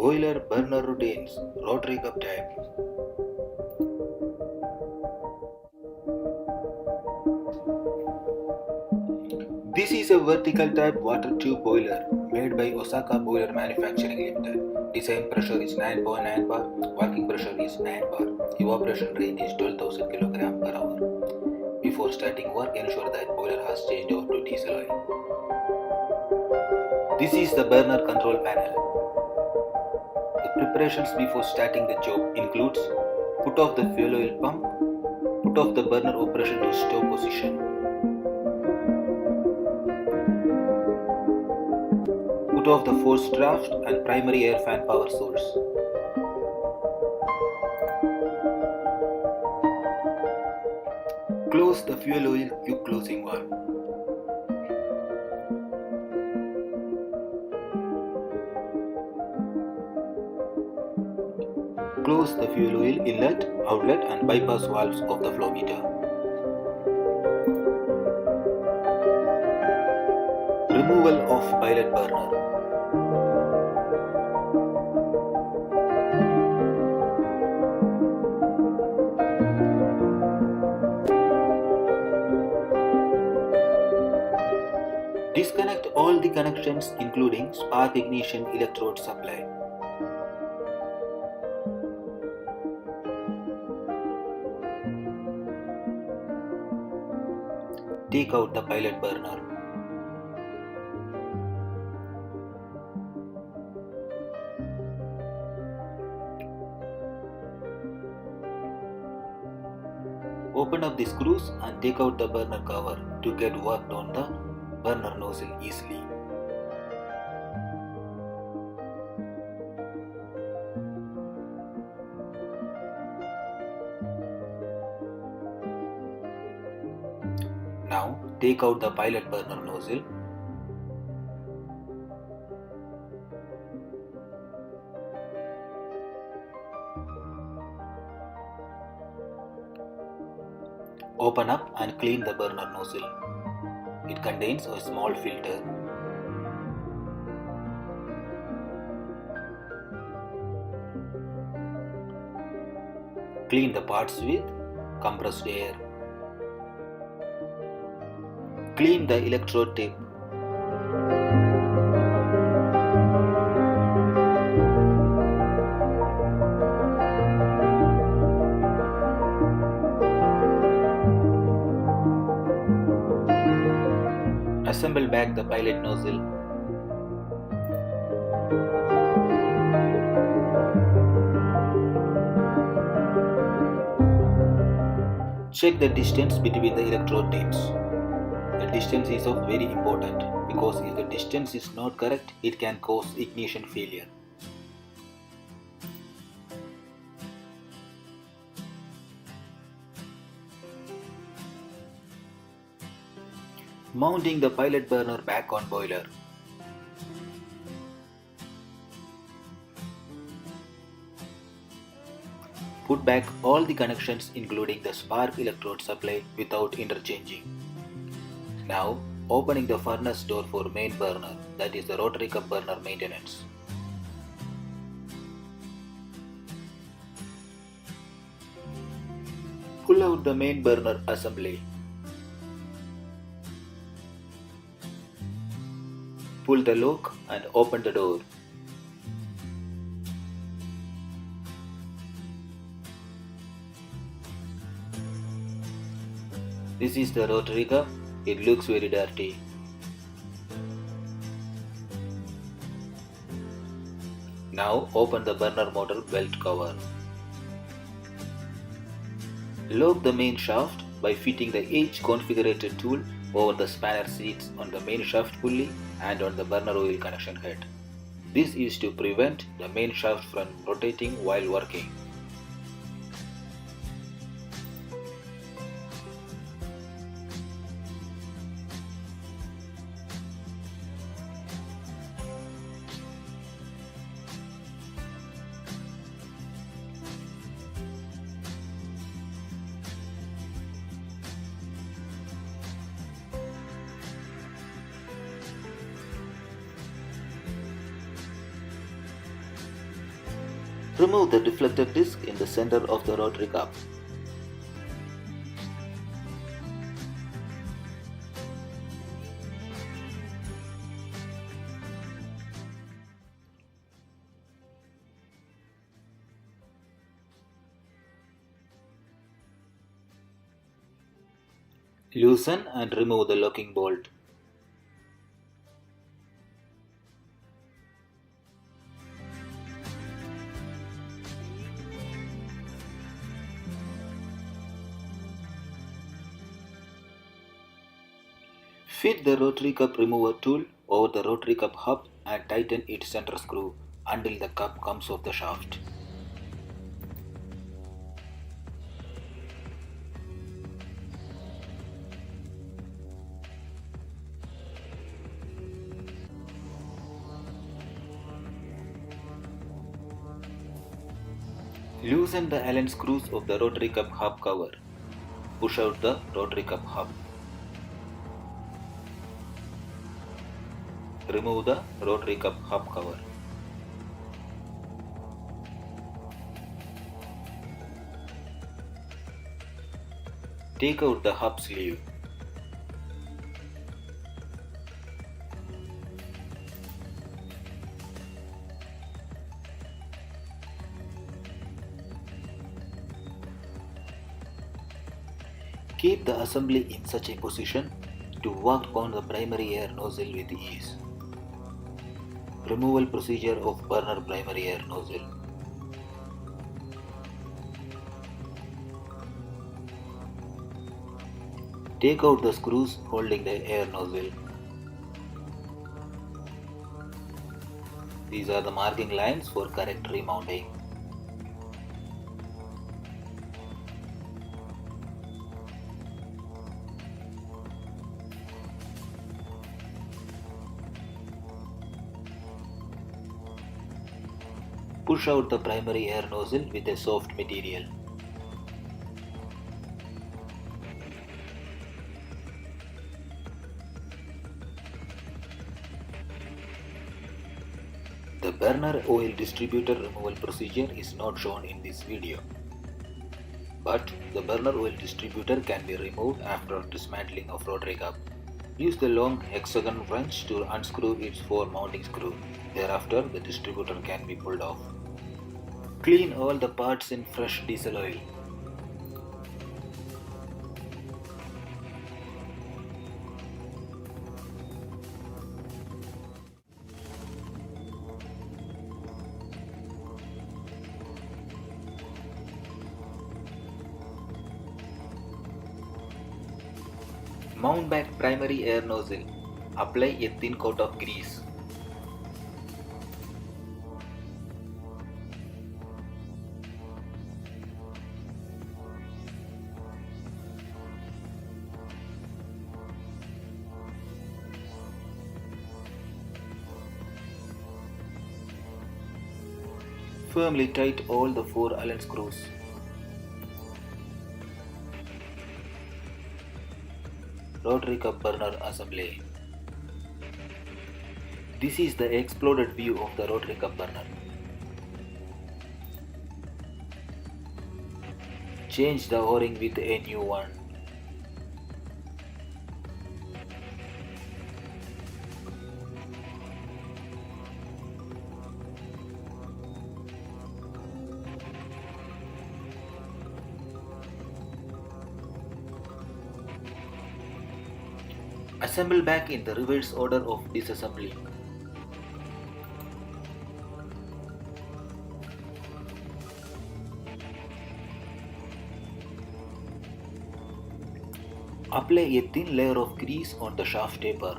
Boiler burner routines, Rotary cup type. This is a vertical type water tube boiler made by Osaka Boiler Manufacturing Limited. Design pressure is 9.9 bar, working pressure is 9 bar. Evaporation rate is 12,000 kg per hour. Before starting work, ensure that boiler has changed over to diesel oil. This is the burner control panel. The preparations before starting the job includes put off the fuel oil pump, put off the burner operation to stove position, put off the forced draft and primary air fan power source. Close the fuel oil quick closing valve. Close the fuel oil inlet, outlet and bypass valves of the flow meter. Removal of pilot burner. Disconnect all the connections including spark ignition electrode supply. Take out the pilot burner. Open up the screws and take out the burner cover to get work on the burner nozzle easily. Now take out the pilot burner nozzle. Open up and clean the burner nozzle. It contains a small filter. Clean the parts with compressed air. Clean the electrode tip. Assemble back the pilot nozzle. Check the distance between the electrode tips. The distance is of very important because if the distance is not correct, it can cause ignition failure. Mounting the pilot burner back on boiler. Put back all the connections including the spark electrode supply without interchanging. Now opening the furnace door for main burner, that is the rotary cup burner maintenance. Pull out the main burner assembly. Pull the lock and open the door. This is the rotary cup. It looks very dirty. Now open the burner motor belt cover. Lock the main shaft by fitting the edge configurator tool over the spanner seats on the main shaft pulley and on the burner oil connection head. This is to prevent the main shaft from rotating while working. Remove the deflected disc in the center of the rotary cup. Loosen and remove the locking bolt. Fit the rotary cup remover tool over the rotary cup hub and tighten its center screw until the cup comes off the shaft. Loosen the Allen screws of the rotary cup hub cover. Push out the rotary cup hub. Remove the rotary cup hub cover. Take out the hub sleeve. Keep the assembly in such a position to work on the primary air nozzle with ease. Removal procedure of burner primary air nozzle. Take out the screws holding the air nozzle. These are the marking lines for correct remounting. Push out the primary air nozzle with a soft material. The burner oil distributor removal procedure is not shown in this video, but the burner oil distributor can be removed after dismantling of rotary cup. Use the long hexagon wrench to unscrew its 4 mounting screws. Thereafter, the distributor can be pulled off. Clean all the parts in fresh diesel oil. Mount back primary air nozzle. Apply a thin coat of grease. Firmly tight all the 4 Allen screws. Rotary cup burner assembly. This is the exploded view of the rotary cup burner. Change the O-ring with a new one. Assemble back in the reverse order of disassembly. Apply a thin layer of grease on the shaft taper.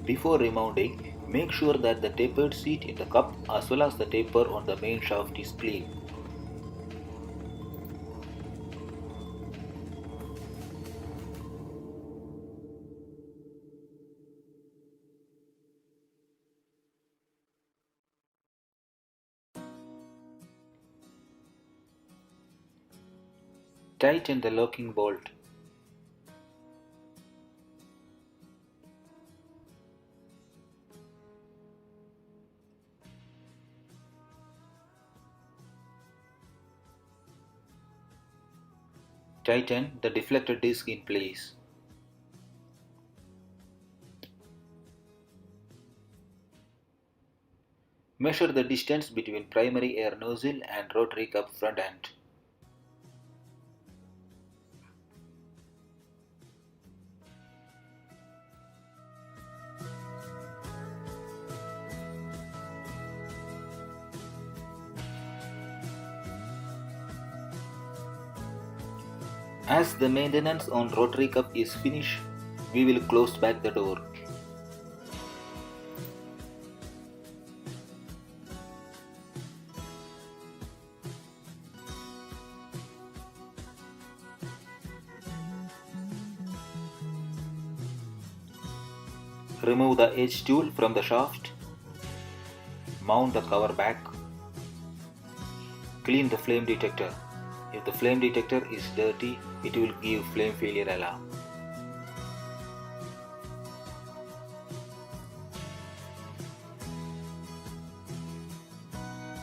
Before remounting, make sure that the tapered seat in the cup as well as the taper on the main shaft is clean. Tighten the locking bolt. Tighten the deflector disc in place. Measure the distance between primary air nozzle and rotary cup front end. As the maintenance on rotary cup is finished, we will close back the door. Remove the edge tool from the shaft. Mount the cover back. Clean the flame detector. If the flame detector is dirty, it will give flame failure alarm.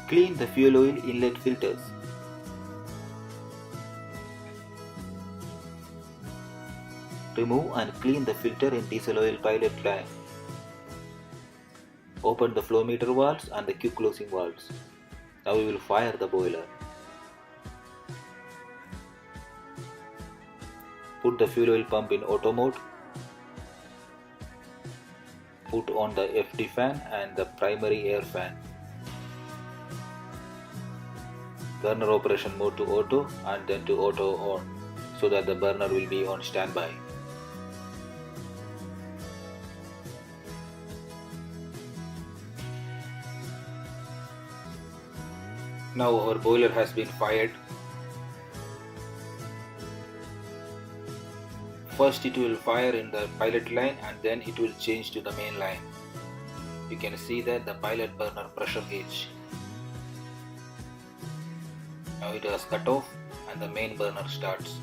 Clean the fuel oil inlet filters. Remove and clean the filter in diesel oil pilot line. Open the flow meter valves and the quick closing valves. Now we will fire the boiler. Put the fuel oil pump in auto mode. Put on the FD fan and the primary air fan. Burner operation mode to auto and then to auto on so that the burner will be on standby. Now our boiler has been fired. First it will fire in the pilot line and then it will change to the main line. You can see that the pilot burner pressure gauge. Now it has cut off and the main burner starts.